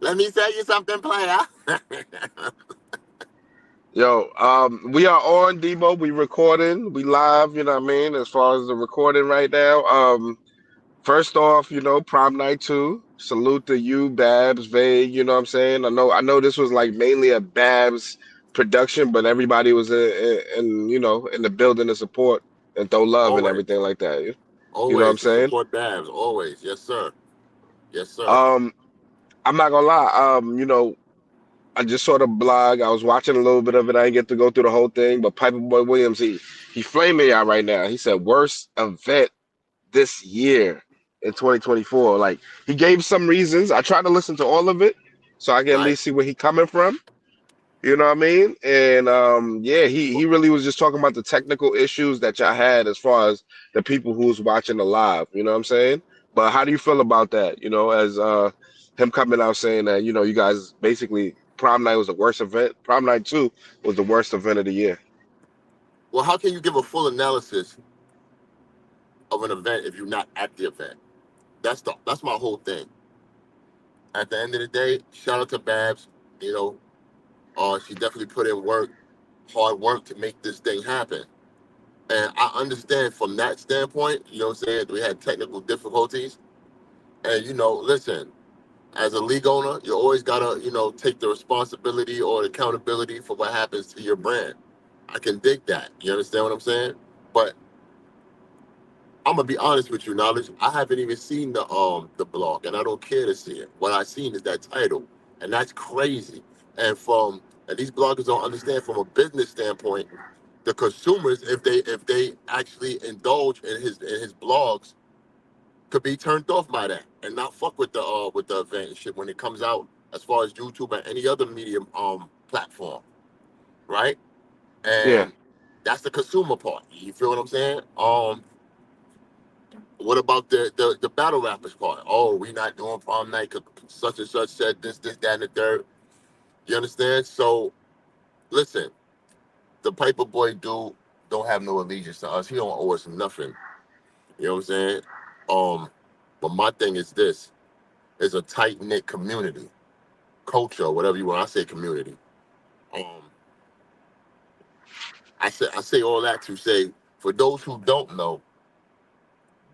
Let me tell you something, player. Yo, we are on Debo. We recording. We live. You know what I mean? As far as the recording right now. First off, prom night two. Salute to you, Babs, Vague. You know what I'm saying? I know this was like mainly a Babs production, but everybody was in the building to support and throw love and Always, everything like that. You know what I'm always to saying? support Babs. Always, yes sir, yes sir. Um, I'm not gonna lie. I just saw the blog. I was watching a little bit of it. I didn't get to go through the whole thing, but Piper Boy Williams, he flaming out right now. He said worst event this year in 2024. Like he gave some reasons. I tried to listen to all of it so I can at Right. least see where he coming from. You know what I mean? And yeah, he really was just talking about the technical issues that y'all had as far as the people who was watching the live. You know what I'm saying? But how do you feel about that? As him coming out saying that you guys basically prom night was the worst event. Prom night two was the worst event of the year. Well, how can you give a full analysis of an event if you're not at the event? That's my whole thing. At the end of the day, shout out to Babs. You know, she definitely put in work, hard work to make this thing happen. And I understand from that standpoint, you know what I'm saying? We had technical difficulties. And, listen, as a league owner, you always got to, take the responsibility or accountability for what happens to your brand. I can dig that. You understand what I'm saying? But I'm gonna be honest with you, knowledge. I haven't even seen the blog, and I don't care to see it. What I seen is that title, and that's crazy. And these bloggers don't understand from a business standpoint. The consumers, if they actually indulge in his blogs, could be turned off by that and not fuck with the event and shit when it comes out as far as YouTube and any other medium platform, right? Yeah, And that's the consumer part. You feel what I'm saying? What about the battle rappers part? Oh, we not doing prom night because such and such said this, that, and the third. You understand? So listen, the Piper Boy dude don't have no allegiance to us. He don't owe us nothing. You know what I'm saying? Um, but my thing is this: it's a tight knit community, culture, whatever you want. I say community. Um, I say all that to say for those who don't know,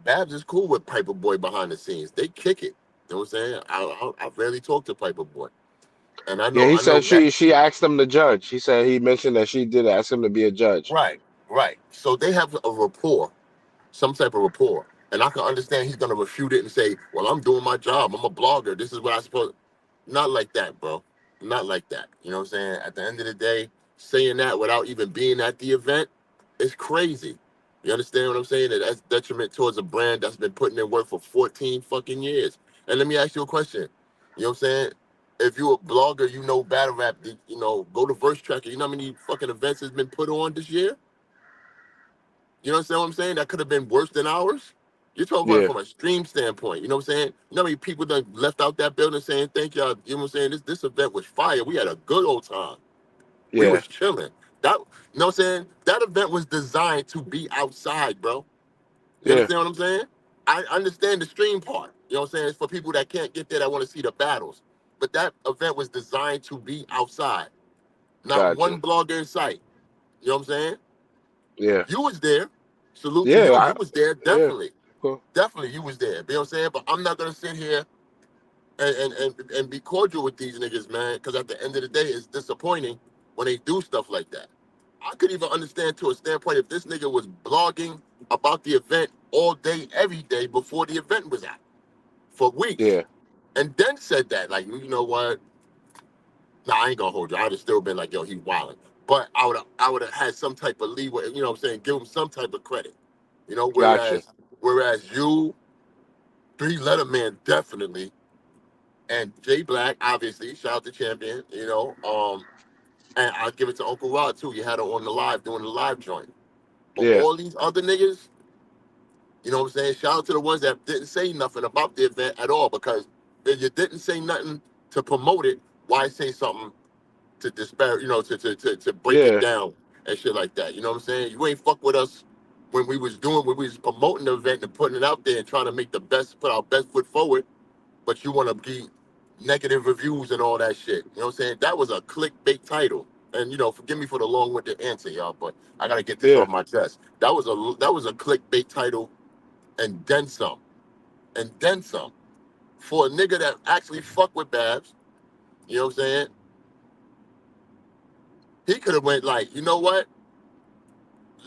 Babs is cool with Piper Boy behind the scenes. They kick it. You know what I'm saying? I rarely talk to Piper Boy. And I yeah. know He I know said that. she asked him to judge. He mentioned that she did ask him to be a judge. Right, right. So they have a rapport, some type of rapport. And I can understand he's gonna refute it and say, well, I'm doing my job. I'm a blogger. This is what I supposed. Not like that, bro. Not like that. You know what I'm saying? At the end of the day, saying that without even being at the event is crazy. You understand what I'm saying? That that's detriment towards a brand that's been putting in work for 14 fucking years. And let me ask you a question. You know what I'm saying? If you're a blogger, you know battle rap, go to Verse Tracker. You know how many fucking events has been put on this year? You understand what I'm saying? That could have been worse than ours. You're talking about it Yeah, from a stream standpoint. You know what I'm saying? You know how many people that left out that building saying, thank y'all. You know what I'm saying? This event was fire. We had a good old time. We yeah, was chilling. You know what I'm saying? That event was designed to be outside, bro. You yeah. understand what I'm saying? I understand the stream part. You know what I'm saying? It's for people that can't get there that want to see the battles. But that event was designed to be outside. Not one Gotcha. blogger in sight. You know what I'm saying? Yeah, You was there. Salute to yeah. you. You was there, Yeah. definitely. Cool. Definitely you was there. You know what I'm saying? But I'm not gonna sit here and be cordial with these niggas, man, because at the end of the day, it's disappointing when they do stuff like that. I could even understand to a standpoint if this nigga was blogging about the event all day, every day before the event was out for weeks. Yeah, And then said that, like, you know what? Nah, I ain't gonna hold you. I'd have still been like, yo, he wilding. But I would have had some type of leeway, you know what I'm saying? Give him some type of credit. You know, gotcha. whereas you, Three Letter Man definitely, and Jay Black, obviously, shout out to champion, and I'll give it to Uncle Rod too. You had her on the live doing the live joint. But Yeah, all these other niggas, you know what I'm saying? Shout out to the ones that didn't say nothing about the event at all, because if you didn't say nothing to promote it, why say something to disparage, to break it yeah, down and shit like that. You know what I'm saying? You ain't fuck with us when we was promoting the event and putting it out there and trying to make put our best foot forward, but you want to be negative reviews and all that shit. You know what I'm saying? That was a clickbait title. And forgive me for the long-winded answer, y'all, but I gotta get this Yeah. off my chest. That was a clickbait title and then some. And then some. For a nigga that actually fuck with Babs, you know what I'm saying? He could have went like, you know what?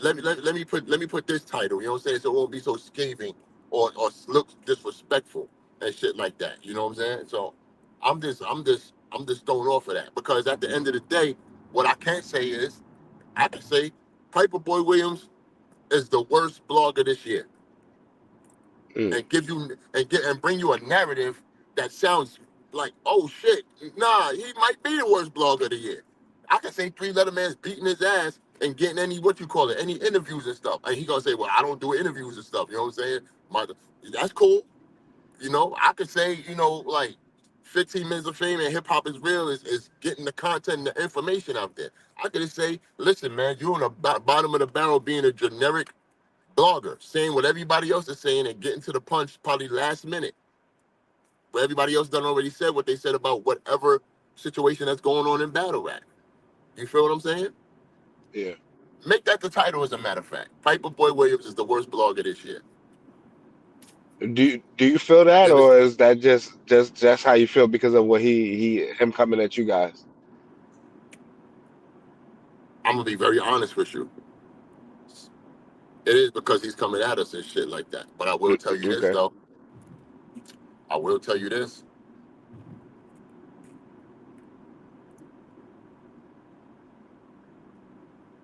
Let me put this title, you know what I'm saying? So it won't be so scathing or look disrespectful and shit like that. You know what I'm saying? So I'm just thrown off of that. Because at the end of the day, what I can say is I can say Piper Boy Williams is the worst blogger this year. Mm. And bring you a narrative that sounds like, oh shit, nah, he might be the worst blogger of the year. I can say Three Letter Man's beating his ass and getting any interviews and stuff. And he gonna say, well, I don't do interviews and stuff. You know what I'm saying? That's cool. I could say, like 15 minutes of fame and hip hop is real is getting the content and the information out there. I could say, listen, man, you're on the bottom of the barrel being a generic blogger, saying what everybody else is saying and getting to the punch probably last minute. But everybody else done already said what they said about whatever situation that's going on in battle rap. You feel what I'm saying? Yeah. Make that the title, as a matter of fact. Piper Boy Williams is the worst blogger this year. Do you feel that, And or is that just how you feel because of what him coming at you guys? I'm gonna be very honest with you. It is because he's coming at us and shit like that. But I will tell you this Okay. though. I will tell you this.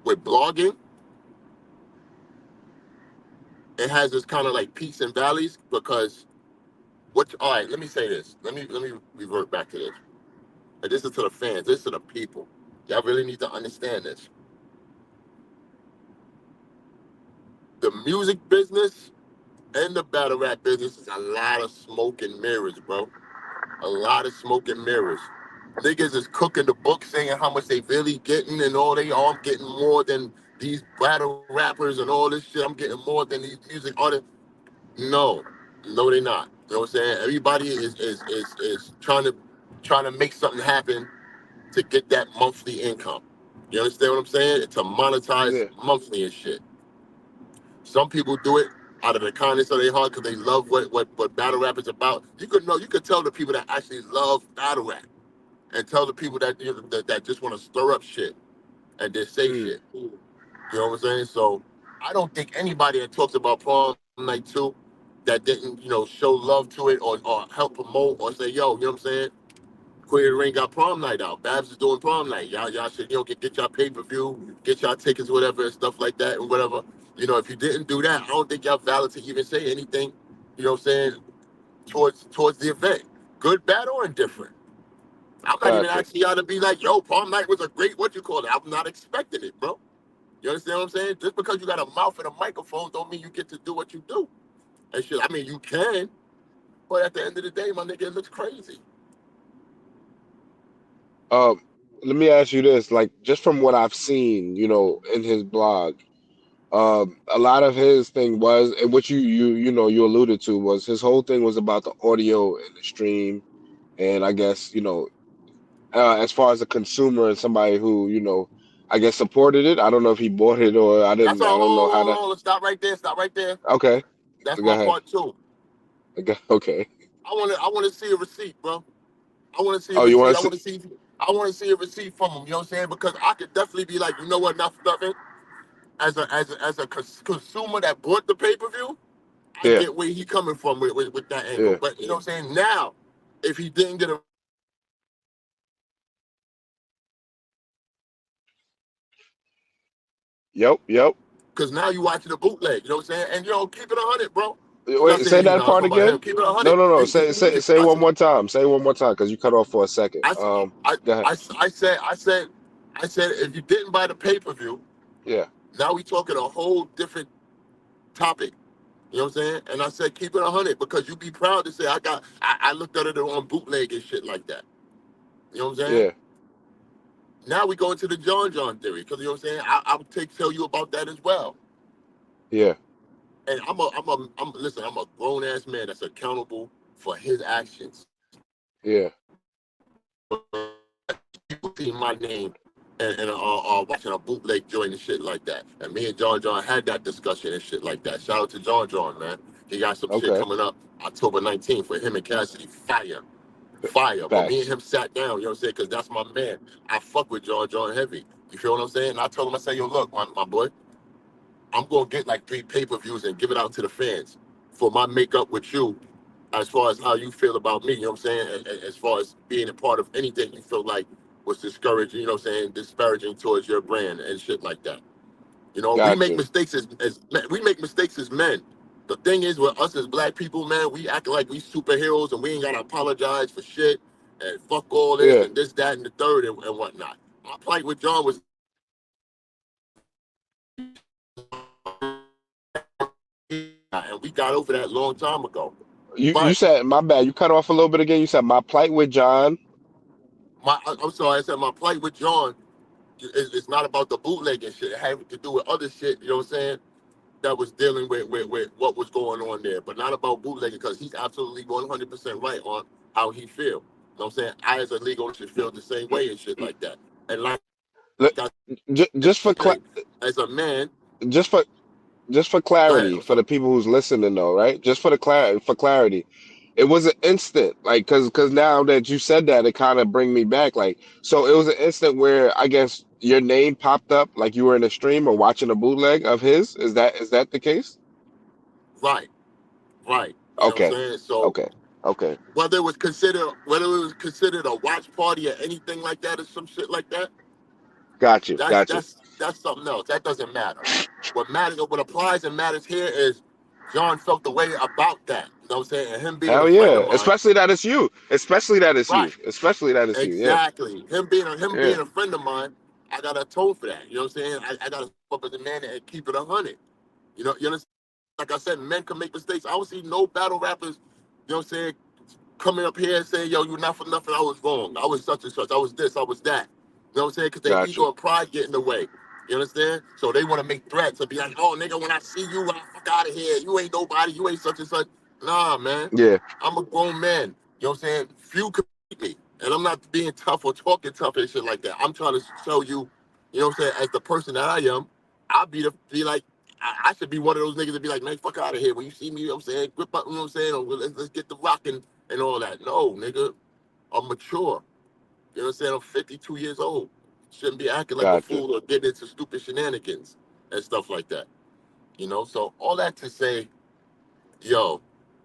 With blogging, it has this kind of like peaks and valleys because all right, let me say this. Let me revert back to this. And this is to the fans, this is to the people. Y'all really need to understand this. The music business and the battle rap business is a lot of smoke and mirrors, bro. A lot of smoke and mirrors. Niggas is cooking the book saying how much they really getting and I'm getting more than these battle rappers and all this shit. I'm getting more than these music artists. No, no, they not. You know what I'm saying? Everybody is trying to make something happen to get that monthly income. You understand what I'm saying? To monetize Yeah. monthly and shit. Some people do it out of the kindness of their heart because they love what battle rap is about. You could tell the people that actually love battle rap and tell the people that just want to stir up shit and just say Mm. shit. You know what I'm saying? So I don't think anybody that talks about prom night 2 that didn't, show love to it or help promote or say, yo, you know what I'm saying? Queer Ring got prom night out. Babs is doing prom night. Y'all should, get y'all pay-per-view, get y'all tickets, whatever, and stuff like that, and whatever. If you didn't do that, I don't think y'all valid to even say anything, you know what I'm saying, towards the event. Good, bad, or indifferent. I'm not even Gotcha. asking y'all to be like, yo, prom night was a great, what you call it. I'm not expecting it, bro. You understand what I'm saying? Just because you got a mouth and a microphone don't mean you get to do what you do. And shit, I mean, you can, but at the end of the day, my nigga, it looks crazy. Um, Let me ask you this, like just from what I've seen, in his blog, a lot of his thing was, and what you alluded to was his whole thing was about the audio and the stream, and I guess as far as a consumer and somebody who I guess supported it. I don't know if he bought it or I That's didn't. I all. don't know how to. Hold on. Stop right there. Stop right there. Okay, That's go my ahead. part two. Okay. I want to see a receipt, bro. I want to see a Oh, you receipt. want I to see? want to see. I want to see a receipt from him. You know what I'm saying? Because I could definitely be like, you know what, not for nothing. As a consumer that bought the pay per view, I Yeah, get where he coming from with that angle. yeah. But you know what I'm saying? Now, if he didn't get a receipt from him, I don't think he should be Yep, yep. because now you watching the bootleg. You know what I'm saying? And keep it 100, bro. I'm not Wait, saying say he. that No, I was part talking about him. again. Keep it 100. No, no, no. You, Say, you, say, you, say I, one more time. Say it one more time, because you cut off for a second. I, I, Go ahead. I said, if you didn't buy the pay per view, Yeah, now we talking a whole different topic. You know what I'm saying? And I said, keep it 100 because you be proud to say I looked at it on bootleg and shit like that. You know what I'm saying? yeah, Now we go into the John theory because you know what I'm saying. I would tell you about that as well. yeah, And listen. I'm a grown ass man that's accountable for his actions. yeah. seen my name and watching a bootleg joint and shit like that. And me and John had that discussion and shit like that. Shout out to John, man. He got some shit Okay. coming up October 19th for him and Cassidy. Fire. But me and Facts. him sat down, you know what I'm saying? Because that's my man. I fuck with John heavy. You feel what I'm saying? And I told him, I said, yo, look, my boy, I'm going to get like 3 pay-per-views and give it out to the fans for my makeup with you as far as how you feel about me, you know what I'm saying? As far as being a part of anything you feel like was discouraging, you know what I'm saying, disparaging towards your brand and shit like that. You know, we Got make you. mistakes as we make mistakes as men. The thing is, with us as black people, man, we act like we superheroes and we ain't gotta apologize for shit and fuck all this Yeah. and this, that, and the third and whatnot. My plight with John was, and we got over that long time ago. You But said my bad. You cut off a little bit again. You said my plight with John. I'm sorry, I said my plight with John it's not about the bootleg and shit. It had to do with other shit, you know what I'm saying? That was dealing with what was going on there, but not about bootlegging because he's absolutely 100% right on how he feel. You know what I'm saying? I, as a legal, should feel the same way and shit like that. And like Look, I just for say, as a man, just for just for go ahead. clarity I'm for sorry. the people who's listening though, right? Just for the clarity, it was an instant, like because now that you said that, it kind of bring me back. Like, so it was an instant where I guess your name popped up, like you were in a stream or watching a bootleg of his. Is that the case? Right, right. You know what I'm Okay, saying? So okay, okay. whether it was considered a watch party or anything like that or some shit like that, Got you, That's got you. that's that's something else. That doesn't matter. What matters, what applies and matters here is John felt the way about that. You know what I'm saying? And him being a Hell friend of yeah, mine, especially that it's you, especially that it's you, right? especially that it's you. Yeah, Exactly. Him being yeah. a friend of mine, I got to atone for that. You know what I'm saying? I got to step up as a man and keep it 100. You understand? Like I said, men can make mistakes. I don't see no battle rappers. You know what I'm saying? Coming up here and saying, yo, you're not for nothing. I was wrong. I was such and such. I was this. I was that. You know what I'm saying? Because their Got you. ego and pride get in the way. You understand? So they want to make threats and be like, oh, nigga, when I see you, I fuck out of here. You ain't nobody. You ain't such and such. Nah, man. Yeah, I'm a grown man. You know what I'm saying? Few can beat me. And I'm not being tough or talking tough and shit like that. I'm trying to show you, you know what I'm saying, as the person that I am, I'll be like, I should be one of those niggas that be like, man, fuck out of here. When you see me, you know what I'm saying, grip up, you know what I'm saying, or let's get the rocking and all that. No, nigga, I'm mature. You know what I'm saying? I'm 52 years old. Shouldn't be acting like a got you. fool or getting into stupid shenanigans and stuff like that. You know, so all that to say, yo,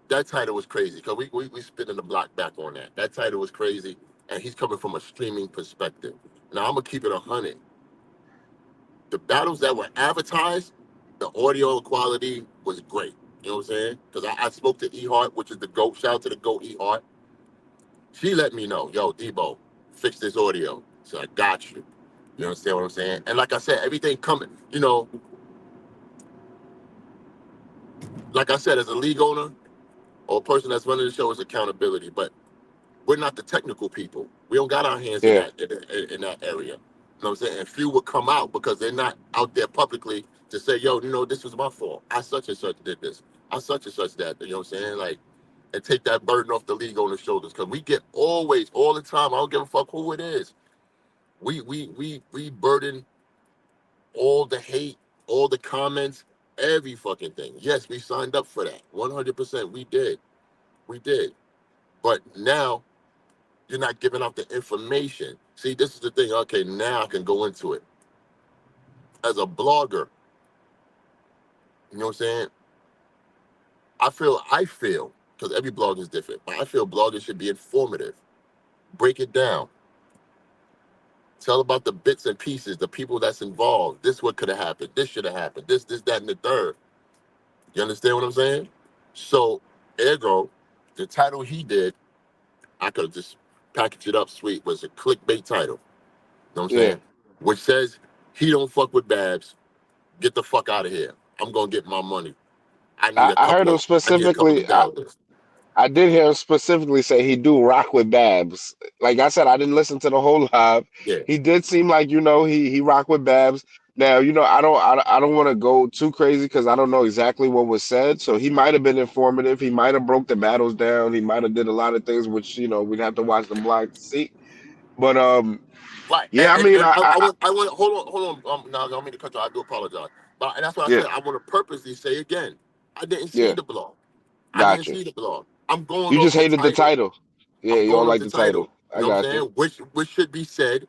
that title was crazy because we spinning the block back on that. That title was crazy, and he's coming from a streaming perspective. Now I'm gonna keep it 100. The battles that were advertised, the audio quality was great. You know what I'm saying? Because I spoke to E Heart, which is the GOAT. Shout out to the GOAT E Heart. She let me know, yo, Debo, fix this audio. So I got you. You understand what I'm saying? And like I said, everything coming, like I said, as a league owner or a person that's running the show is accountability. But we're not the technical people. We don't got our hands in Yeah, that area. You know what I'm saying? And few will come out because they're not out there publicly to say, yo, this was my fault. I such and such did this. I such and such that. You know what I'm saying? Like, and take that burden off the league owner's shoulders. Because we get always, all the time, I don't give a fuck who it is. We burden all the hate, all the comments, every fucking thing. Yes, we signed up for that. 100% we did. We did. But now you're not giving out the information. See, this is the thing. Okay, now I can go into it. As a blogger, you know what I'm saying? I feel, because every blog is different, but I feel bloggers should be informative. Break it down. Tell about the bits and pieces, the people that's involved. This what could have happened. This should have happened. This, that, and the third. You understand what I'm saying? So, ergo, the title he did, I could have just packaged it up sweet, was a clickbait title. You know what I'm yeah. saying? Which says he don't fuck with Babs. Get the fuck out of here. I'm gonna get my money. I need I, a I heard couple him of I need a couple specifically. of dollars. I did hear him specifically say he do rock with Babs. Like I said, I didn't listen to the whole live. Yeah. He did seem like he rock with Babs. Now I don't want to go too crazy because I don't know exactly what was said. So he might have been informative. He might have broke the battles down. He might have did a lot of things which we'd have to watch the block to see. But Right. yeah, I mean, I want hold on. No, I don't mean to cut you. I do apologize. But and that's why I yeah, said I want to purposely say again. I didn't see yeah, the blog. I didn't gotcha. see the blog. I'm going You off just the hated the title. title. Yeah, I'm you going don't off like the the title. title. You I know what I'm got you. saying? Which should be said.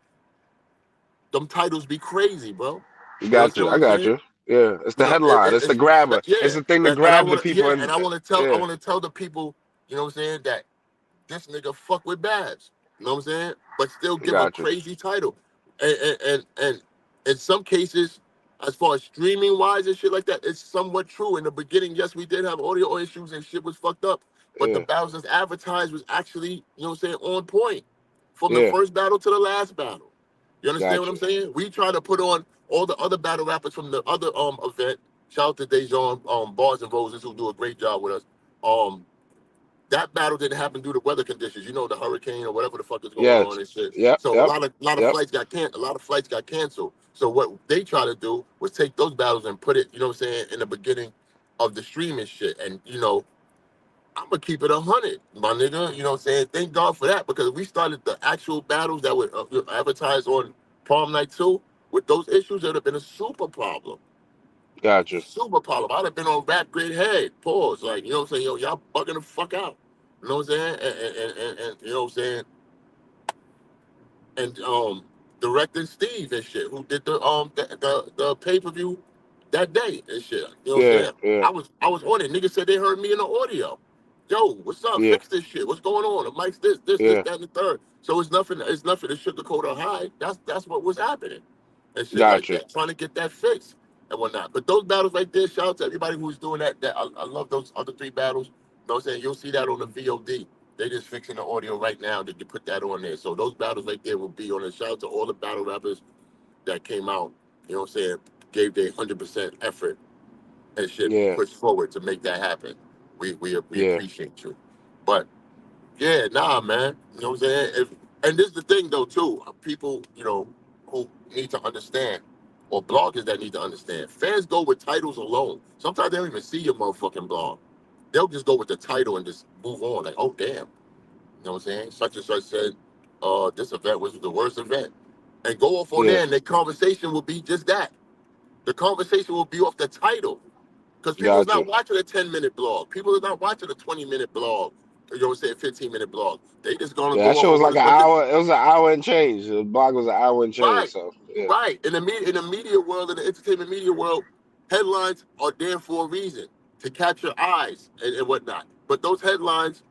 Them titles be crazy, bro. You You got understand you. what I I'm got saying? you. Yeah, it's You the know, headline. It's the grabber. It's yeah. the thing to And I grab the want to, people. yeah, And and I yeah, want to tell the people, you know what I'm saying, that this nigga fuck with Babs. You know what I'm saying? But still I give a got you. crazy title. And in some cases, as far as streaming wise and shit like that, it's somewhat true. In the beginning, yes, we did have audio issues and shit was fucked up. But the Yeah, battles that's advertised was actually, you know what I'm saying, on point. From the yeah, first battle to the last battle. You understand got what I'm you. saying? We try to put on all the other battle rappers from the other event. Shout out to Dejon, Bars and Roses, who do a great job with us. Um, that battle didn't happen due to weather conditions. You know, the hurricane or whatever the fuck is going on Yes. and shit. Yep. So Yep. a lot of Yep. flights got a lot of flights got canceled. So what they try to do was take those battles and put it, you know what I'm saying, in the beginning of the streaming shit. And you know, I'm gonna keep it 100, my nigga. You know what I'm saying? Thank God for that because we started the actual battles that were advertised on Prom Night 2 with those issues. It would have been a super problem. Got you. Super problem. I'd have been on rap great head. Pause. Like, you know what I'm saying? Yo, y'all bugging the fuck out. You know what I'm saying? And you know what I'm saying? And directing Steve and shit, who did the pay per view that day and shit. You know what I'm Yeah. saying? Yeah. I was on it. Niggas said they heard me in the audio. Yo, what's up? Yeah. Fix this shit. What's going on? The mic's this, Yeah. that, and the third. So it's nothing to sugarcoat or hide. That's what was happening. And shit Got like you. that. Trying to get that fixed and whatnot. But those battles right there, shout out to everybody who's doing that. I love those other three battles. You know what I'm saying? You'll see that on the VOD. They just fixing the audio right now to put that on there. So those battles right there will be on the shout out to all the battle rappers that came out, you know what I'm saying, gave their 100% effort and shit Yeah. pushed forward to make that happen. We Yeah. appreciate you. But yeah, nah, man. You know what I'm saying? And this is the thing though too. People, you know, who need to understand, or bloggers that need to understand. Fans go with titles alone. Sometimes they don't even see your motherfucking blog. They'll just go with the title and just move on. Like, oh damn. You know what I'm saying? Such and such said, this event was the worst event. And go off on Yeah. there and the conversation will be just that. The conversation will be off the title. Because people is Got not you. watching a 10-minute blog. People are not watching a 20-minute blog. You know what I'm saying? 15-minute blog. They just gonna Yeah. That go off show of was like an what the hour. It was an hour and change. The blog was an hour and change. right. So yeah. Right. In the media world, in the entertainment media world, headlines are there for a reason. To capture eyes and whatnot. But those headlines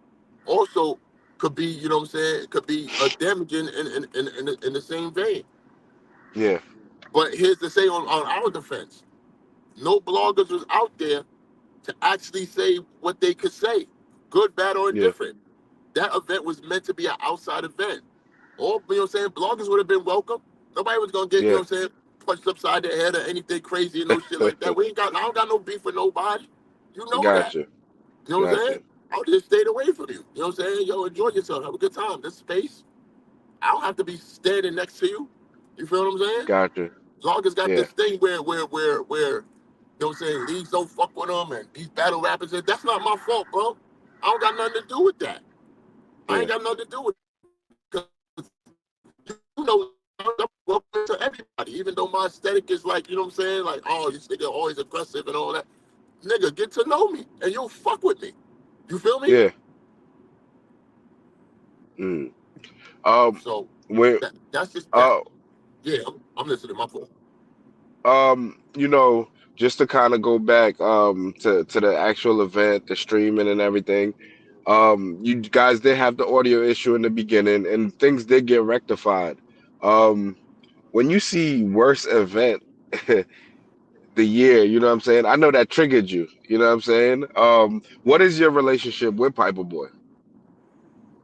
also could be, you know what I'm saying, could be damaging in the same vein. Yeah. But here's the say on our defense. No bloggers was out there to actually say what they could say, good, bad, or Yeah. indifferent. That event was meant to be an outside event. All, you know what I'm saying, bloggers would have been welcome. Nobody was going to get, you know Yeah. what I'm saying, punched upside the head or anything crazy and no shit like that. I don't got no beef with nobody. You know Got that. you. You know what I'm Got saying? you. I'll just stayed away from you. You know what I'm saying? Yo, enjoy yourself. Have a good time. This space. I don't have to be standing next to you. You feel what I'm saying? Got you. Vloggers got Yeah. this thing where you know what I'm saying, leagues don't fuck with them and these battle rappers, that's not my fault, bro. I don't got nothing to do with that. I Yeah. ain't got nothing to do with it. 'Cause you know, I'm welcome to everybody, even though my aesthetic is like, you know what I'm saying, like, oh, this nigga always aggressive and all that. Nigga, get to know me and you'll fuck with me. You feel me? Yeah. Mm. Um. So When. that's just that. Uh. Yeah, I'm listening to my fault. You know, just to kind of go back to the actual event, the streaming and everything. You guys did have the audio issue in the beginning, and things did get rectified. Um, when you see worst event the year, you know what I'm saying? I know that triggered you. You know what I'm saying? What is your relationship with Piper Boy?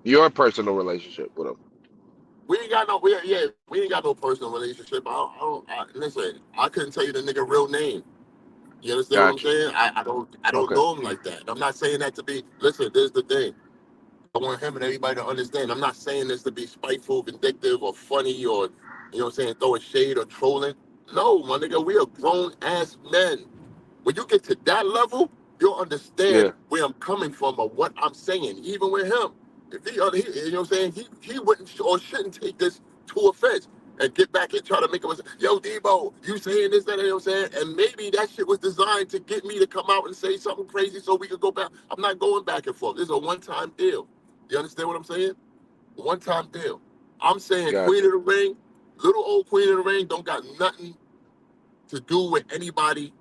Your personal relationship with him? We ain't got no, we ain't got no personal relationship. Listen, I couldn't tell you the nigga real name. You understand what I'm Got you. saying? I don't Okay. know him like that. I'm not saying that to be. Listen, this is the thing. I want him and everybody to understand. I'm not saying this to be spiteful, vindictive, or funny, or you know what I'm saying, throwing shade or trolling. No, my nigga, we are grown ass men. When you get to that level, you'll understand Yeah. where I'm coming from or what I'm saying, even with him. If you know what I'm saying, he wouldn't or shouldn't take this to offense and get back and try to make him, yo, Debo, you saying this, that, you know what I'm saying? And maybe that shit was designed to get me to come out and say something crazy so we could go back. I'm not going back and forth. This is a one-time deal. You understand what I'm saying? One-time deal. I'm saying Queen Gotcha. of the Ring, little old Queen of the Ring don't got nothing to do with anybody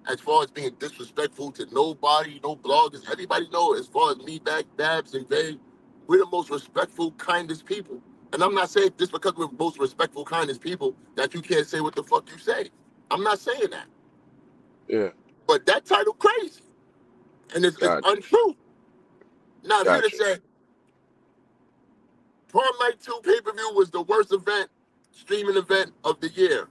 as far as being disrespectful to nobody, no bloggers. Everybody know as far as me, back, Babs, and Vay, we're the most respectful, kindest people. And I'm not saying just because we're most respectful, kindest people that you can't say what the fuck you say. I'm not saying that. Yeah. But that title crazy. And it's Gotcha. untrue. Now, if you'd have Gotcha. said Prom Night 2 pay-per-view was the worst event, streaming event of the year,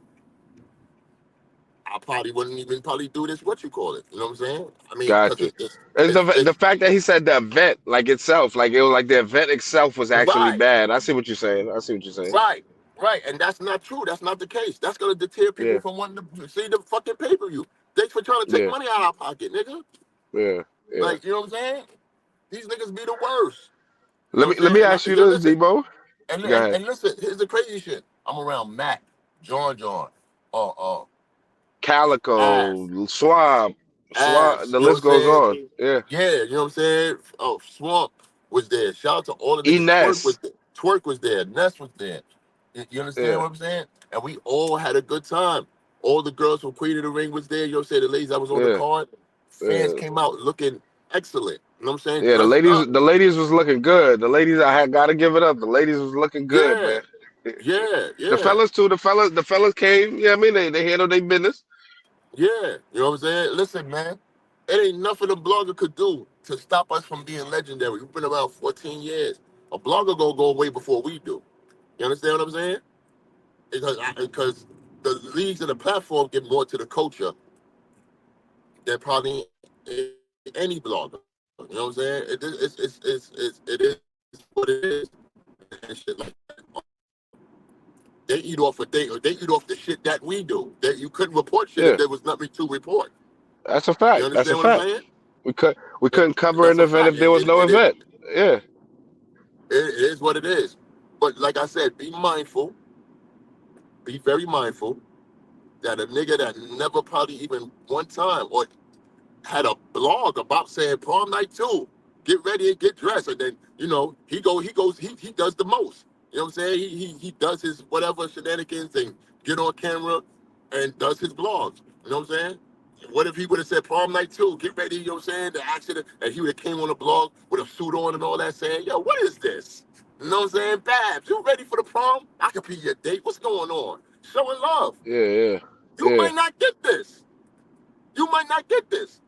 I probably wouldn't even probably do this, what you call it. You know what I'm saying? I mean, because Gotcha. It's the it's fact that he said the event like itself, like it was like the event itself was actually right. bad. I see what you're saying. I see what you're saying. Right, right, and that's not true. That's not the case. That's gonna deter people Yeah. from wanting to see the fucking pay per view. Thanks for trying to take Yeah. money out of our pocket, nigga. Yeah. Yeah. Like, you know what I'm saying? These niggas be the worst. You know Let what me I'm let saying? me And ask you yo, this, listen, Debo. and, Go and ahead. and listen. Here's the crazy shit. I'm around Mac, John, Ass, Calico, Swab, Ass. the You know list what I'm goes saying? on. Yeah. Yeah, you know what I'm saying? Oh, Swamp was there. Shout out to all the niggas. Twerk Ines. was there. Twerk was there. Ness was there. You understand Yeah. what I'm saying? And we all had a good time. All the girls from Queen of the Ring was there. You know what I'm saying? The ladies that was on the Yeah. card. Fans Yeah. came out looking excellent. You know what I'm saying? Yeah. Dressed up. The ladies was looking good. The ladies, I had got to give it up. The ladies was looking good, Yeah. man. Yeah. The Yeah. fellas too. The fellas came. Yeah, I mean they handled their business. Yeah. You know what I'm saying? Listen, man. It ain't nothing a blogger could do to stop us from being legendary. We've been around 14 years. A blogger gonna go way before we do. You understand what I'm saying? Because the leagues and the platform get more to the culture than probably any blogger. You know what I'm saying? It is what it is and shit like that. They eat off the shit that we do. That you couldn't report shit if Yeah, there was nothing to report. that's a You fact. That's a understand what I'm fact. saying? We That- couldn't cover That's an a event fact. if there was no It is event. Yeah. it is what it is. But like I said, be mindful. Be very mindful that a nigga that never probably even one time or had a blog about saying prom night too. Get ready and get dressed. And then, he does the most. You know what I'm saying? He does his whatever shenanigans and get on camera and does his blogs. You know what I'm saying? What if he would have said prom night too? Get ready, you know what I'm saying? The accident, and he would have came on the blog with a suit on and all that saying, yo, what is this? You know what I'm saying? Babs, you ready for the prom? I could be your date. What's going on? Showing love. Yeah. Yeah. You Yeah. might not get this. You might not get this.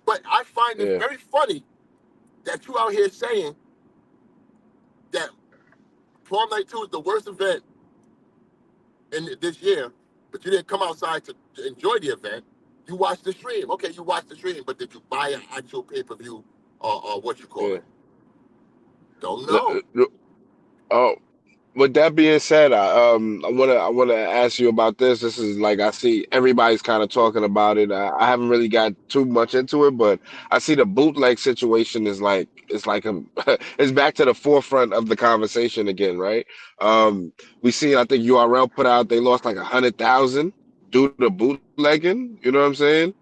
But I find it Yeah. very funny that you out here saying that Prom Night 2 is the worst event in this year, but you didn't come outside to enjoy the event. You watched the stream. Okay, you watched the stream, but did you buy an actual pay-per-view or what you call Yeah. it? Don't know. Oh, with that being said, I wanna ask you about this. This is like I see everybody's kind of talking about it. I haven't really got too much into it, but I see the bootleg situation is like it's like a it's back to the forefront of the conversation again, right? We see I think URL put out they lost like 100,000 due to bootlegging. You know what I'm saying?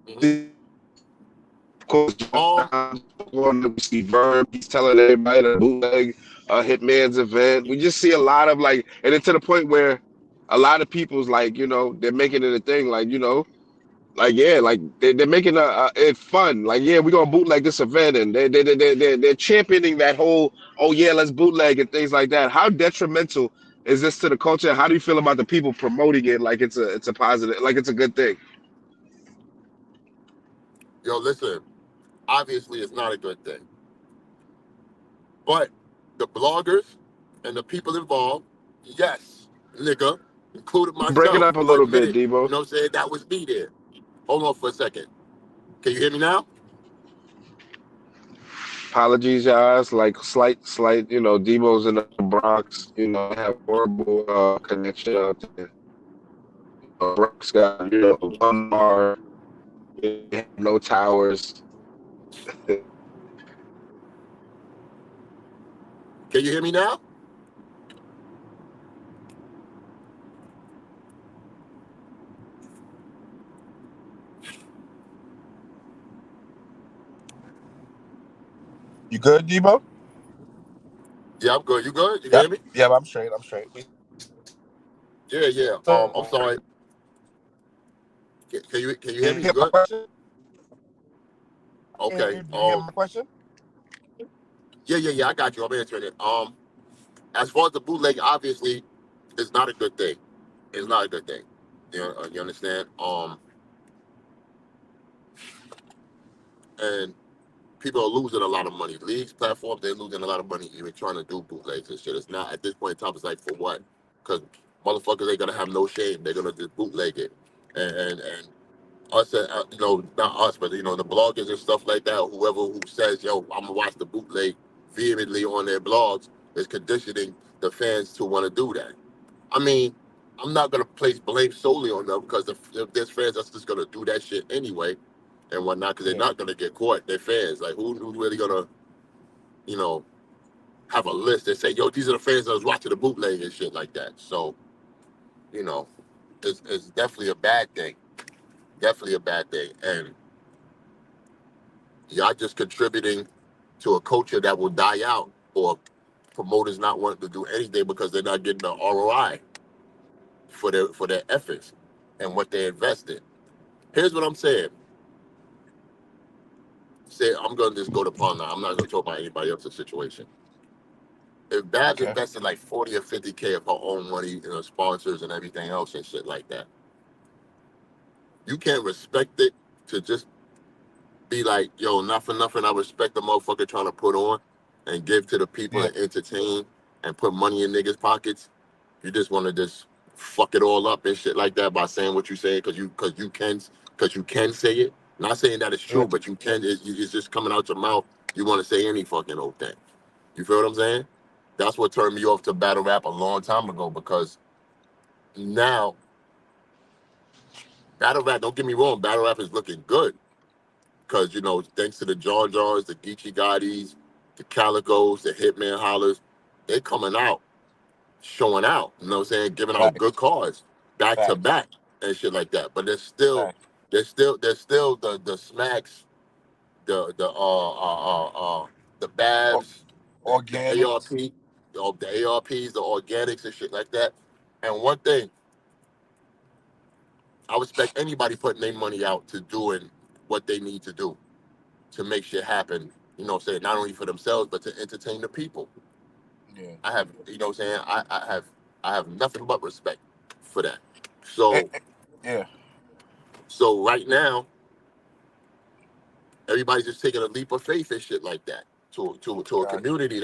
Hmm. Of course, Um, we see Vern, he's telling everybody to bootleg Hitman's event. We just see a lot of like, and then to the point where a lot of people's like, they're making it a thing, like, like yeah, like they're making it fun. Like yeah, we're gonna bootleg this event, and they're championing that whole oh yeah, let's bootleg and things like that. How detrimental is this to the culture? How do you feel about the people promoting it like it's a positive, like it's a good thing? yo, listen. Obviously, it's not a good thing, but the bloggers and the people involved, yes, nigga, including Break it myself, up a who little bit, admitted, Debo. you know what I'm saying, that was me there. Hold on for a second. Can you hear me now? Apologies, guys. Like slight. Debo's in the Bronx. They have horrible connection out there. Bronx got one bar, they have no towers. Can you hear me now? You good, Debo? Yeah, I'm good. You good? You can Yep. hear me? Yep. I'm straight. I'm straight. We Yeah, yeah. I'm sorry. Can you hear you me? hear You my good? question? Okay. Did you hear my question? Yeah. I got you. I'm answering it. As far as the bootleg, obviously, it's not a good thing. It's not a good thing. You understand? And people are losing a lot of money. Leagues, platforms, they're losing a lot of money even trying to do bootlegs and shit. It's not at this point in time. It's like for what? Because motherfuckers ain't gonna have no shame. They're gonna just bootleg it, and us, not us, but the bloggers and stuff like that. Or whoever who says, "Yo, I'm gonna watch the bootleg," vehemently on their blogs is conditioning the fans to want to do that. I mean, I'm not gonna place blame solely on them because if there's fans that's just gonna do that shit anyway and whatnot because they're Yeah. not gonna get caught. They're fans. Like who really gonna you know have a list that say, "Yo, these are the fans that was watching the bootleg and shit like that." So you know, it's definitely a bad thing. Definitely a bad thing, and y'all just contributing to a culture that will die out or promoters not wanting to do anything because they're not getting the ROI for their efforts and what they invested. Here's what I'm saying. Say I'm gonna just go to Paul now. I'm not gonna talk about anybody else's situation. If Babs Okay. invested like 40 or 50K of her own money, sponsors and everything else and shit like that, you can't respect it to just be like, yo, not for nothing. I respect the motherfucker trying to put on and give to the people Yeah. and entertain and put money in niggas' pockets. You just want to just fuck it all up and shit like that by saying what you say because you can say it. Not saying that it's Yeah. true, but you can. It's just coming out your mouth. You want to say any fucking old thing. You feel what I'm saying? That's what turned me off to battle rap a long time ago because now battle rap. Don't get me wrong, battle rap is looking good because thanks to the John Johns, the Geechee Gottis, the Calicos, the Hitman Hollers, they're coming out, showing out. You know what I'm saying? Giving out good Facts. cards back to Facts. back and shit like that. But Facts. there's still the smacks, the O- Babs, the ARP, Organics. the ARPs, the organics and shit like that. And one thing, I respect anybody putting their money out to doing what they need to do to make shit happen, saying not only for themselves but to entertain the people. Yeah. I have, saying, I have nothing but respect for that. Eh, So eh, yeah. right now, everybody's just taking a leap of faith and shit like that to a Gotcha. community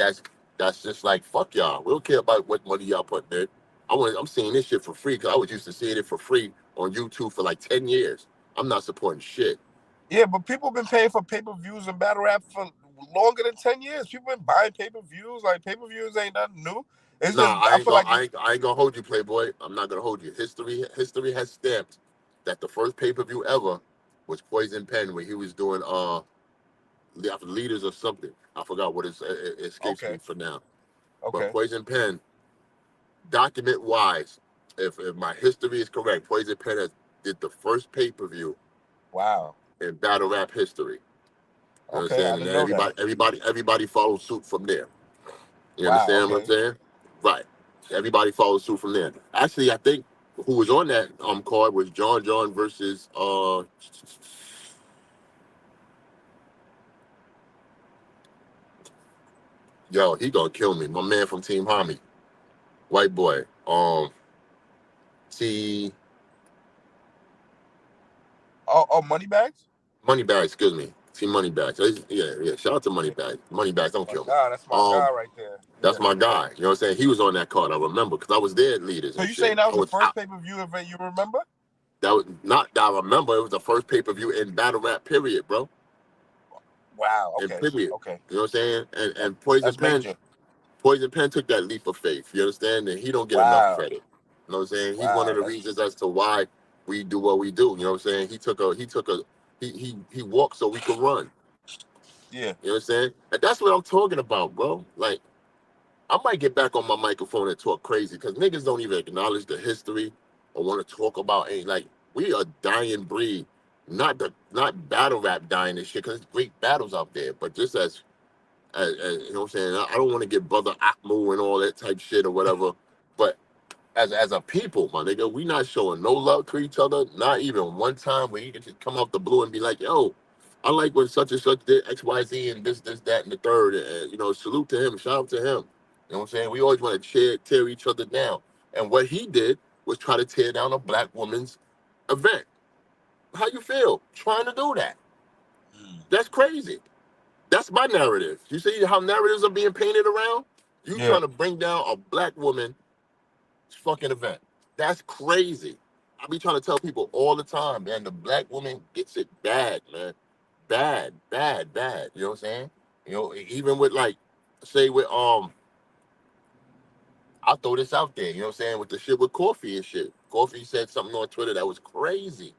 that's just like fuck y'all. We don't care about what money y'all putting in. I'm seeing this shit for free because I was used to seeing it for free on YouTube for like 10 years. I'm not supporting shit. Yeah, but people been paying for pay-per-views and battle rap for longer than 10 years. People been buying pay-per-views. Like pay-per-views ain't nothing new. It's just Nah, I I ain't feel gonna like I ain't, I ain't gonna hold you, Playboy. I'm not gonna hold you. History has stamped that the first pay-per-view ever was Poison Pen where he was doing leaders or something. I forgot what it escapes me okay, for now. But okay, Poison Pen, document wise, if my history is correct, Poison Pen did the first pay-per-view wow, in battle rap history. You okay. I understand? And didn't then know that. everybody followed suit from there. You Wow, understand what I'm okay, saying? Right. Everybody follows suit from there. Actually, I think who was on that card was John versus yo, he gonna kill me. My man from Team Hami, white boy. T oh, money bags. Moneybag, excuse me. Team Moneybag. Yeah. Shout out to Yeah, Moneybag. Moneybag, don't my kill me. God, that's my Um, guy right there. that's Yeah. my guy. You know what I'm saying? He was on that card. I remember because I was there at leaders So and you saying shit. that I was the was out. first pay-per-view event you remember? That was not that I remember. It was the first pay per view in battle rap. Period, bro. Wow. In Okay. period. Okay. You know what I'm saying? And That, and Poison that's Pen, major. Took that leap of faith. You understand? And he don't get enough Wow. credit. You know what I'm saying? He's one of Wow. the That's reasons as to why we do what we do. You know what I'm saying? He walked so we could run. yeah. You know what I'm saying? And that's what I'm talking about, bro. Like I might get back on my microphone and talk crazy because niggas don't even acknowledge the history or want to talk about any like we a dying breed, not battle rap dying and shit because there's great battles out there, but just as you know what I'm saying. I don't want to get brother Akmu and all that type shit or whatever, but as a people, my nigga, we not showing no love to each other. Not even one time where you can just come out the blue and be like, yo, I like when such and such did X, Y, Z and this, that, and the third. And, you know, salute to him, shout out to him. You know what I'm saying? We always want to tear each other down. And what he did was try to tear down a black woman's event. How you feel trying to do that? That's crazy. That's my narrative. You see how narratives are being painted around? You Yeah. trying to bring down a black woman's fucking event. That's crazy. I be trying to tell people all the time, man, the black woman gets it bad, man. Bad, bad, bad. You know what I'm saying? You know, even with like, say with I'll throw this out there, you know what I'm saying, with the shit with Coffee and shit. Coffee said something on Twitter that was crazy.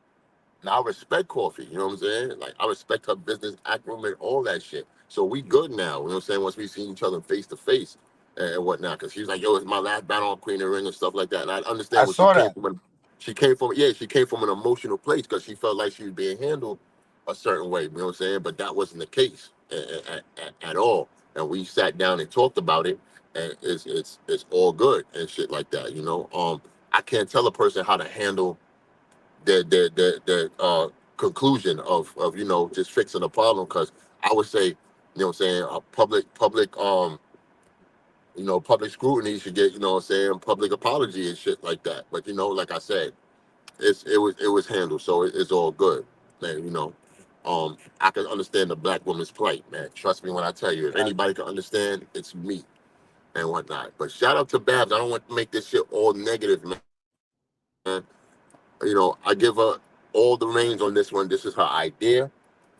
Now I respect Coffee, you know what I'm saying? Like I respect her business acumen, all that shit. So we good now, you know what I'm saying, once we seen each other face to face and whatnot. Cause she was like, yo, it's my last battle on Queen of the Ring and stuff like that. And I I understand where she saw came that. from. She came from an emotional place because she felt like she was being handled a certain way, you know what I'm saying? But that wasn't the case at all. And we sat down and talked about it and it's all good and shit like that, you know. I can't tell a person how to handle the conclusion of you know just fixing a problem because I would say you know what I'm saying public you know public scrutiny should get you know what I'm saying public apology and shit like that, but you know like I said it was handled, so it's all good, man. You know, I can understand the black woman's plight, man. Trust me when I tell you, if I, anybody can understand, it's me and whatnot. But shout out to Babs. I don't want to make this shit all negative, man. You know, I give her all the reins on this one. This is her idea.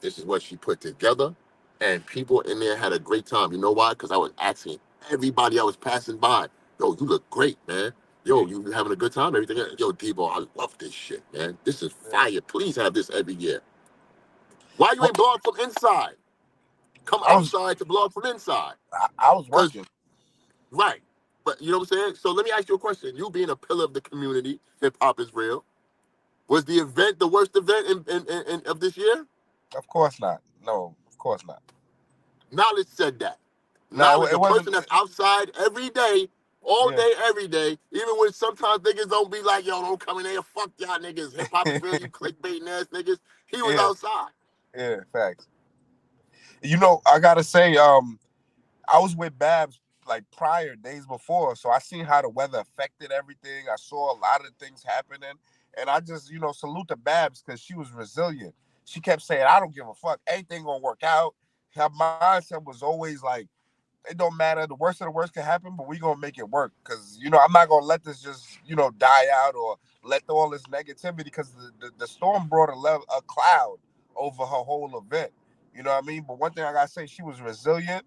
This is what she put together. And people in there had a great time. You know why? Because I was asking everybody I was passing by, yo, you look great, man. Yo, you having a good time? Everything. Yo, Debo, I love this shit, man. This is fire. Please have this every year. Why you well, ain't blog from inside? Come I was outside to blog from inside. I was Because, working. right. But you know what I'm saying? So let me ask you a question. You being a pillar of the community, hip hop is real. Was the event the worst event of this year? Of course not. No, of course not. Knowledge said that. No, Knowledge, it the wasn't. person that's outside every day, all Yeah. day, every day, even when sometimes niggas don't be like, yo, don't come in there, fuck y'all niggas. Hip hop is real, you clickbaiting ass niggas. He was Yeah. outside. Yeah. Facts. You know, I gotta say, I was with Babs like prior days before, so I seen how the weather affected everything. I saw a lot of things happening, and I just, you know, salute to Babs because she was resilient. She kept saying, "I don't give a fuck. Anything gonna work out." Her mindset was always like, "It don't matter. The worst of the worst can happen, but we gonna make it work." Because you know, I'm not gonna let this just die out or let all this negativity. Because the storm brought a cloud over her whole event. You know what I mean? But one thing I gotta say, she was resilient.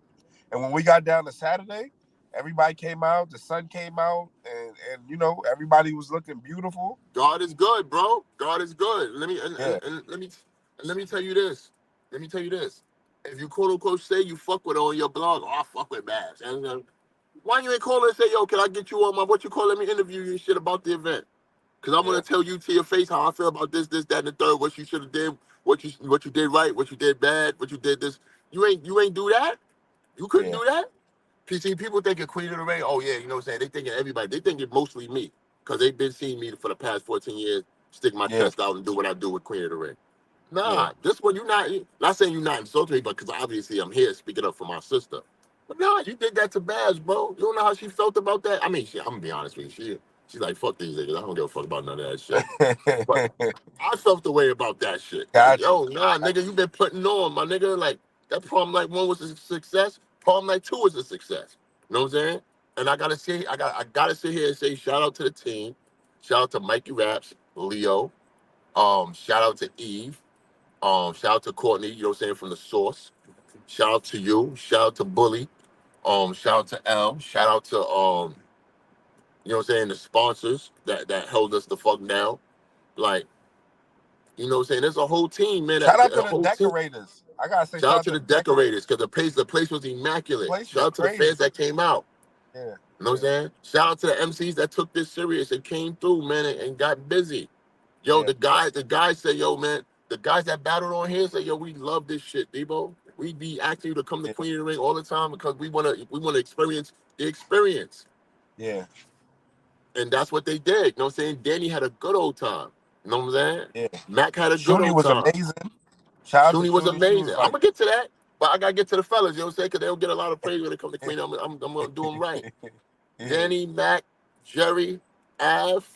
And when we got down to Saturday, everybody came out, the sun came out, and everybody was looking beautiful. God is good, bro. God is good. Let me Yeah, let me tell you this. Let me tell you this. If you quote unquote say you fuck with her on your blog, oh, I fuck with Babs. And why you ain't call her and say, yo, can I get you on my what you call? Let me interview you and shit about the event. Cause I'm yeah, gonna tell you to your face how I feel about this, that, and the third. What you should have did, what you did right, what you did bad, what you did this. You ain't do that. You couldn't yeah, do that. See, people thinking Queen of the Ring. Oh yeah, you know what I'm saying. They thinking everybody. They thinking mostly me, cause they've been seeing me for the past 14 years stick my yeah, chest out and do what I do with Queen of the Ring. yeah, Nah, this one you not saying you're not insulting me, but because obviously I'm here speaking up for my sister. But nah, you did that to Baz, bro. You don't know how she felt about that. I mean, I'm gonna be honest with you. She's like, fuck these niggas. I don't give a fuck about none of that shit. But I felt the way about that shit. Like, Got you. yo, nah, nigga, you been putting on, my nigga. Like, that prom night one was a success. Prom night two was a success. You know what I'm saying? And I gotta sit here and say shout out to the team. Shout out to Mikey Raps, Leo. Shout out to Eve. Shout out to Courtney, you know what I'm saying, from the source. Shout out to you. Shout out to Bully. Shout out to L. Shout out to you know what I'm saying, the sponsors that held us the fuck down. Like, you know what I'm saying? There's a whole team, man. Shout out A to the whole team. decorators. I gotta say, Shout shout out out to to the the decorators. decorators because the place was The immaculate. place Shout was out to the crazy. fans that came out. Yeah. You know what I'm Yeah. saying? Shout out to the MCs that took this serious and came through, man, and got busy. Yo, Yeah. the guys say, yo, man, the guys that battled on here say, yo, we love this shit, Debo. We be asking you to come to Yeah. Queen of the Ring all the time because we wanna experience the experience. Yeah. And that's what they did. You know what I'm saying? Danny had a good old time. You know what I'm saying? Yeah. Mac had a good Shuni old was time. amazing. Shout out to Shuni was Shuni. Shuni amazing. was I'm like, gonna get to that, but I gotta get to the fellas. You know what I'm saying? Because they don't get a lot of praise when they come to Queen. I'm gonna do them right. yeah. Danny, Mac, Jerry, Av,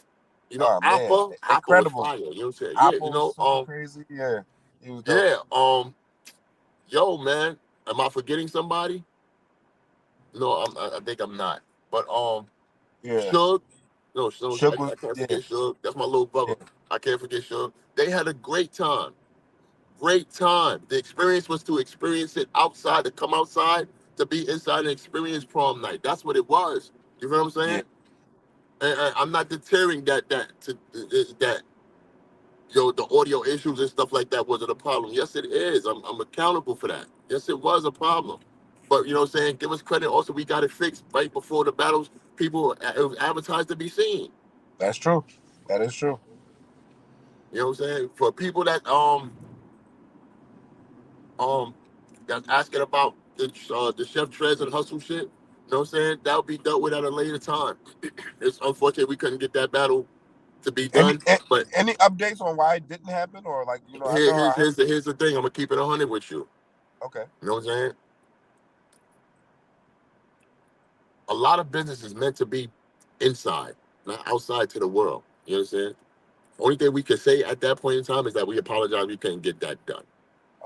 Oh man, Appa was incredible. fire. You know what I'm saying? Yeah, Apple was super crazy. Yeah, he was dope. yeah, yo, man, am I forgetting somebody? No, I think I'm not. But Yeah, Suge, no, Shook I was. can't Yeah, forget Suge. That's my little yeah, brother. I can't forget Suge. They had a great time. Great time. The experience was to experience it outside, to come outside, to be inside and experience prom night. That's what it was. You know what I'm yeah. saying? And I'm not deterring that yo, the audio issues and stuff like that wasn't a problem. Yes, it is. I'm accountable for that. Yes, it was a problem. But you know what I'm saying? Give us credit. Also, we got it fixed right before the battles. People, it was advertised to be seen. That's true. That is true. You know what I'm saying? For people um that's asking about the chef Trez and hustle shit, you know what I'm saying? That'll be dealt with at a later time. It's unfortunate we couldn't get that battle to be Any done. a- But any updates on why it didn't happen, or like I know I heard. here's the thing. I'm gonna keep it 100 with you. Okay, You know what I'm saying? A lot of business is meant to be inside, not outside to the world. You understand? Only thing we could say at that point in time is that we apologize we couldn't get that done.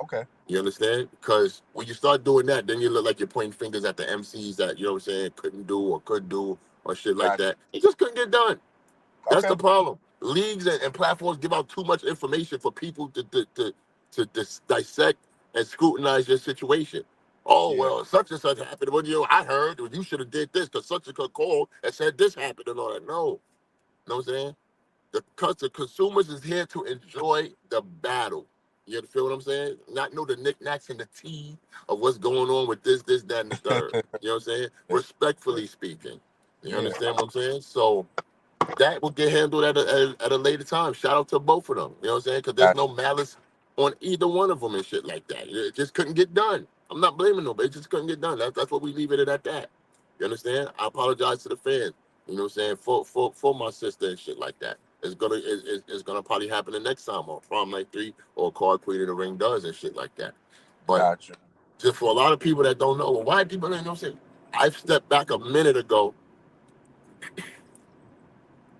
okay, You understand? Because when you start doing that, then you look like you're pointing fingers at the MCs that, you know what I'm saying, couldn't do or could do or shit like gotcha. that. It just couldn't get done. That's Okay, the problem. Leagues and platforms give out too much information for people to dissect and scrutinize your situation. Oh yeah, well, such and such happened. Well, I heard you should have did this because such and such called and said this happened and all that. No, you know what I'm saying? The consumers is here to enjoy the battle. You feel what I'm saying? Not know the knickknacks and the tea of what's going on with this, that, and the third. You know what I'm saying? Respectfully speaking. You yeah, understand what I'm saying? So that will get handled at a later time. Shout out to both of them. You know what I'm saying? Because there's gotcha, no malice on either one of them and shit like that. It just couldn't get done. I'm not blaming nobody. It just couldn't get done. That's what we leave it at that. You understand? I apologize to the fans. You know what I'm saying? For my sister and shit like that. It's gonna probably happen the next time on Prom Night 3 or Card Queen of the Ring does and shit like that. But gotcha. just for a lot of people that don't know, well, why people don't know what I'm saying? I've stepped back a minute ago,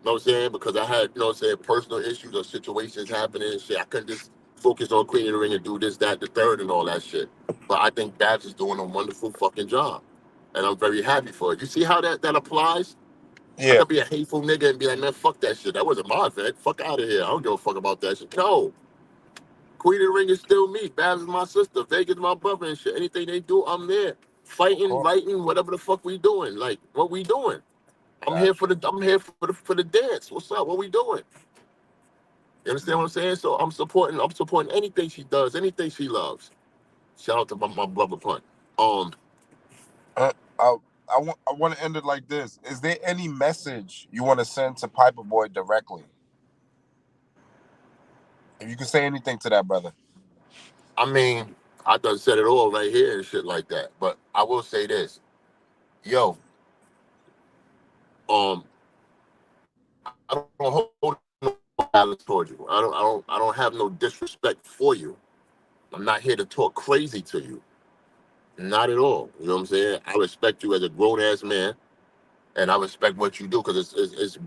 you know what I'm saying? Because I had, you know what I'm saying, personal issues or situations happening and shit. I couldn't just focus on Queen of the Ring and do this, that, the third, and all that shit. But I think Babs is doing a wonderful fucking job. And I'm very happy for it. You see how that applies? I Yeah, could be a hateful nigga and be like, man, fuck that shit. That wasn't my event. Fuck out of here. I don't give a fuck about that shit. No. Queen of the Ring is still me. Babs is my sister. Vegas is my brother and shit. Anything they do, I'm there. of Fighting, course. writing, whatever the fuck we doing. Like, what we doing? Gotcha. I'm here for the dance. What's up? What we doing? You understand what I'm saying? So I'm supporting anything she does, anything she loves. Shout out to my brother Punt. Um, Uh, I I want to end it like this. Is there any message you want to send to Piper Boy directly? If you can say anything to that brother. I mean, I done said it all right here and shit like that. But I will say this. Yo, um, I don't hold no malice towards you. I don't have no disrespect for you. I'm not here to talk crazy to you. Not at all. You know what I'm saying? I respect you as a grown ass man, and I respect what you do because it's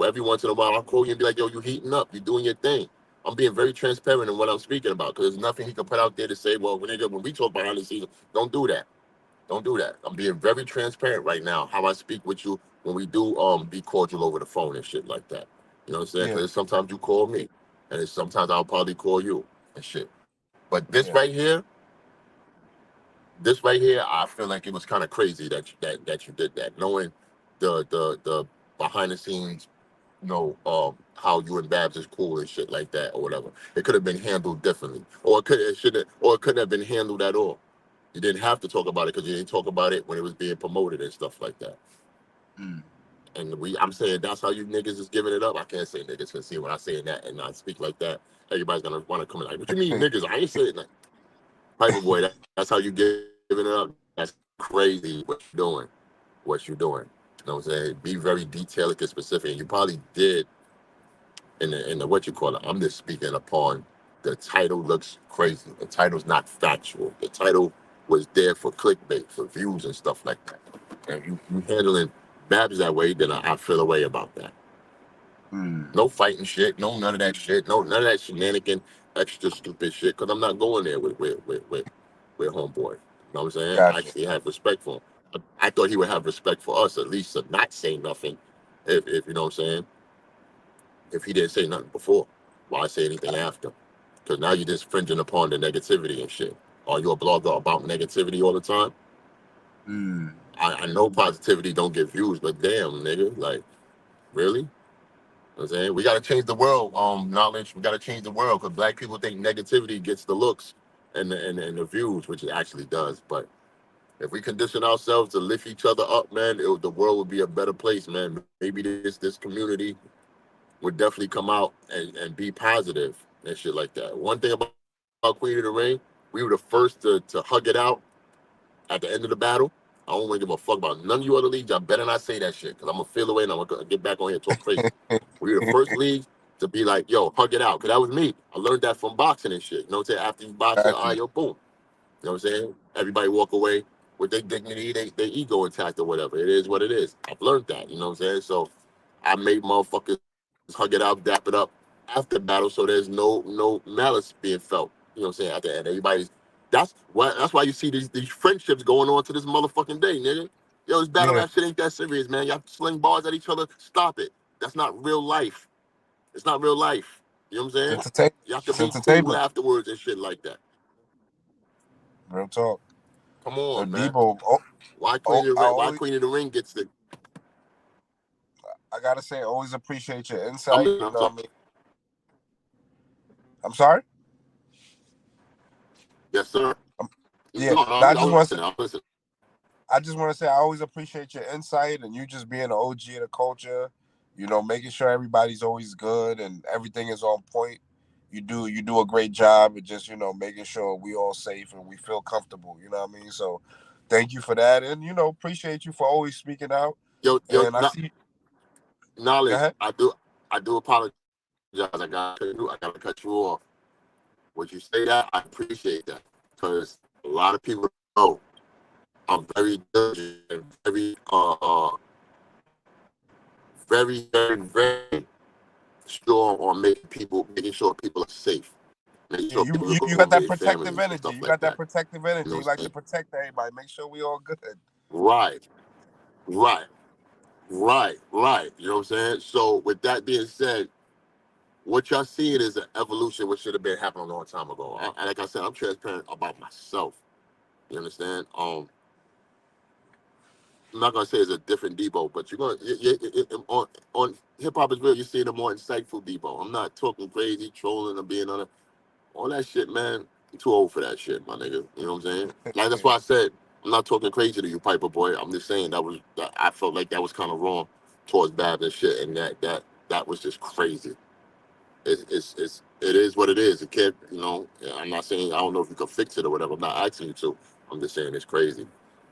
every once in a while I'll call you and be like, yo, you heating up, you doing your thing. I'm being very transparent in what I'm speaking about because there's nothing he can put out there to say, well, when we talk behind the scenes, don't do that. Don't do that. I'm being very transparent right now how I speak with you when we do be cordial over the phone and shit like that. You know what I'm saying? Yeah, Because sometimes you call me, and sometimes I'll probably call you and shit. But yeah, this right here, I feel like it was kind of crazy that you did that, knowing the behind the scenes, how you and Babs is cool and shit like that or whatever. It could have been handled differently, or it couldn't have been handled at all. You didn't have to talk about it because you didn't talk about it when it was being promoted and stuff like that. Mm. And I'm saying that's how you niggas is giving it up. I can't say niggas can see when I say that and not speak like that. Everybody's gonna want to come in like, what you mean niggas? I ain't saying that. Piper boy, that's how you giving it up. That's crazy what you're doing. What you're doing. You know what I'm saying? Be very detailed and specific. And you probably did in the what you call it. I'm just speaking upon the title looks crazy. The title's not factual. The title was there for clickbait, for views and stuff like that. And you handling Babs that way, then I feel a way about that. Mm. No fighting shit. No none of that shit. No none of that shenanigan, extra stupid shit. Cause I'm not going there with homeboy. You know what I'm saying? I Gotcha. actually have respect for him. I thought he would have respect for us at least to not say nothing. If you know what I'm saying. If he didn't say nothing before, why say anything after? Because now you're just fringing upon the negativity and shit. Are you a blogger about negativity all the time? Mm. I know positivity don't get views, but damn, nigga, like, really? You know what I'm saying? We got to change the world, knowledge. We got to change the world because black people think negativity gets the looks and the views, which it actually does. But if we condition ourselves to lift each other up, man, the world would be a better place, man. Maybe this community would definitely come out and be positive and shit like that. One thing about Queen of the Ring, we were the first to hug it out at the end of the battle. I don't want to give a fuck about none of you other leagues. Y'all better not say that shit because I'm gonna feel away and I'm gonna get back on here and talk crazy. We were the first league to be like, yo, hug it out. Because that was me. I learned that from boxing and shit. You know what I'm saying? After you box it, all right, Gotcha. yo, boom. You know what I'm saying? Everybody walk away with their dignity, their ego intact or whatever. It is what it is. I've learned that. You know what I'm saying? So I made motherfuckers hug it out, dap it up after battle, so there's no malice being felt. You know what I'm saying? At the end, everybody's that's why you see these friendships going on to this motherfucking day, nigga. Yo, this battle Yeah. rap shit ain't that serious, man. Y'all sling bars at each other. Stop it. That's not real life. It's not real life. You know what I'm It's saying? entertainment. Y'all can It's be cool entertainment. afterwards and shit like that. Real talk. Come Yo, on, man. Debo. Why Queen of the I Ring? Why always, Queen of the Ring gets the? I gotta say, always appreciate your I'm insight. listening. You I'm know sorry. what I mean? I'm sorry. Yes, sir. Yeah. No, no, Now, I'm listening. I'm listening. I just want to say I always appreciate your insight and you just being an OG of the culture. You know, making sure everybody's always good and everything is on point. You do a great job at just making sure we all safe and we feel comfortable. You know what I mean? So, thank you for that, and appreciate you for always speaking out. Yo, And I see. Go knowledge. ahead. I do apologize. I gotta cut you off. Would you say that? I appreciate that because a lot of people know I'm very diligent and very, very strong on making sure people are safe, making Yeah, sure you, people you are you going got with that their protective families and energy. stuff You like got that that. protective You energy. know You what I'm like to saying? protect everybody. Make sure we all good. Right, right, right. You know what I'm saying? So with that being said, what y'all seeing is an evolution what should have been happening a long time ago. Like I said, I'm transparent about myself. You understand? I'm not gonna say it's a different Debo, but you're gonna on hip hop is real. You're seeing a more insightful Debo. I'm not talking crazy, trolling, or being on all that shit, man. I'm too old for that shit, my nigga. You know what I'm saying? Like that's why I said I'm not talking crazy to you, Piper boy. I'm just saying that I felt like that was kind of wrong towards Bab and shit, and that was just crazy. It is what it is. It can't, I'm not saying I don't know if you can fix it or whatever. I'm not asking you to. I'm just saying it's crazy.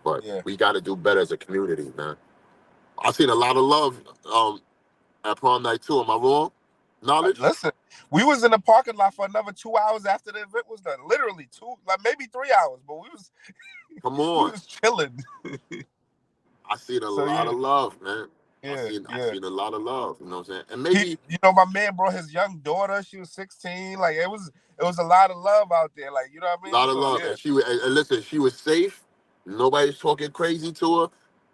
But Yeah. we got to do better as a community, man. I've seen a lot of love at prom night too. Am I wrong? Knowledge? Listen, we was in the parking lot for another 2 hours after the event was done. Literally two, like maybe 3 hours, but we was Come we on. was chilling. I seen a So lot yeah, of love, man. I yeah, seen I yeah. seen a lot of love. You know what I'm saying? And He, maybe my man brought his young daughter. She was 16. Like it was a lot of love out there. Like you know what a I mean. lot of So love. yeah, And listen, she was safe. Nobody's talking crazy to her.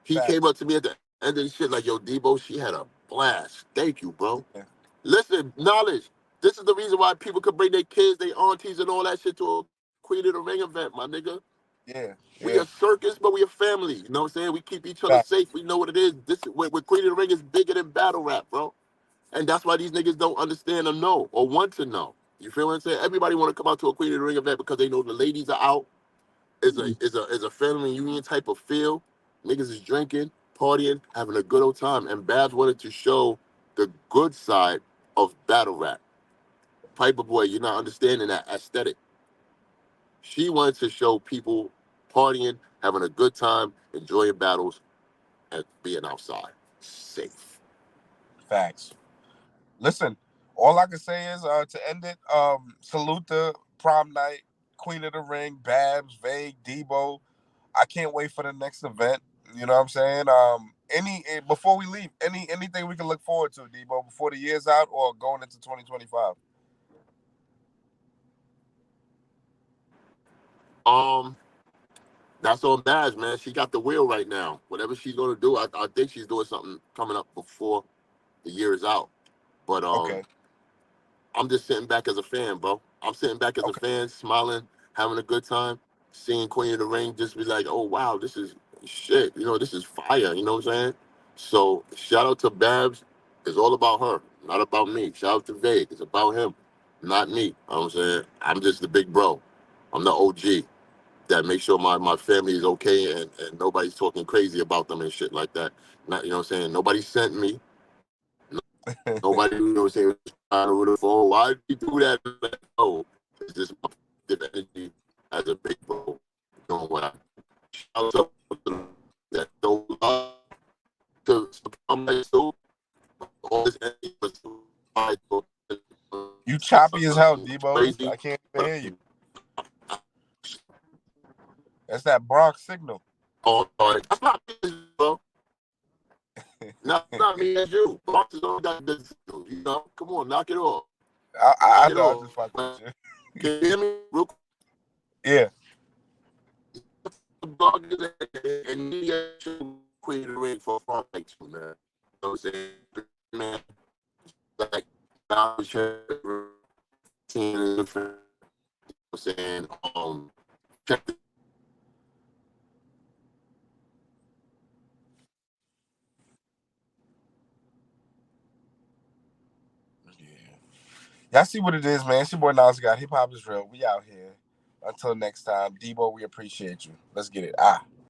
He came facts. up to me at the end of the shit like, yo, Debo, she had a blast. Thank you, bro. Yeah, Listen, knowledge. This is the reason why people could bring their kids, their aunties, and all that shit to a Queen of the Ring event, my nigga. yeah, We a yeah. circus, but we a family. You know what I'm saying? We keep each other Facts. safe. We know what it is. This with Queen of the Ring is bigger than battle rap, bro. And that's why these niggas don't understand or know or want to know. You feel what I'm saying? Everybody want to come out to a Queen of the Ring event because they know the ladies are out. Is a family union type of feel. Niggas is drinking, partying, having a good old time. And Babs wanted to show the good side of battle rap. Piper Boy, you're not understanding that aesthetic. She wanted to show people partying, having a good time, enjoying battles, and being outside, safe. Facts. Listen, all I can say is to end it, salute the prom night, Queen of the Ring, Babs, Vague, Debo. I can't wait for the next event. You know what I'm saying? Before we leave, anything we can look forward to, Debo, before the year's out or going into 2025. That's on Babs, man. She got the wheel right now. Whatever she's gonna do, I think she's doing something coming up before the year is out. But Okay. I'm just sitting back as a fan, bro. I'm sitting back as a Okay. fan, smiling, having a good time, seeing Queen of the Ring, just be like, oh wow, this is shit. You know, this is fire. You know what I'm saying? So shout out to Babs. It's all about her, not about me. Shout out to Vague. It's about him, not me. You know what I'm saying? I'm just the big bro. I'm the OG that makes sure my family is okay and nobody's talking crazy about them and shit like that. Not, you know what I'm saying? Nobody sent me. Nobody, you know what I'm saying, was trying to root it for. Why did you do that? Like, oh, it's just my positive energy as a big bro doing what I shout out to that don't love to I'm like so all this energy was You choppy as hell, Debo. crazy. I can't even hear you. That's that Bronx signal. Oh, that's not me, bro. Not me as you. Bronx is all that business. You know, come on, knock it off. I Knock it know. I off. just fucked with you. Can you hear me real quick? Yeah. The blog is and media Queen of the Ring for fun, like, man. You know what I'm saying? Man, like, I was seeing the different, you know what I'm saying, check the Y'all see what it is, man. It's your boy Nas God. Hip hop is real. We out here. Until next time, Debo, we appreciate you. Let's get it.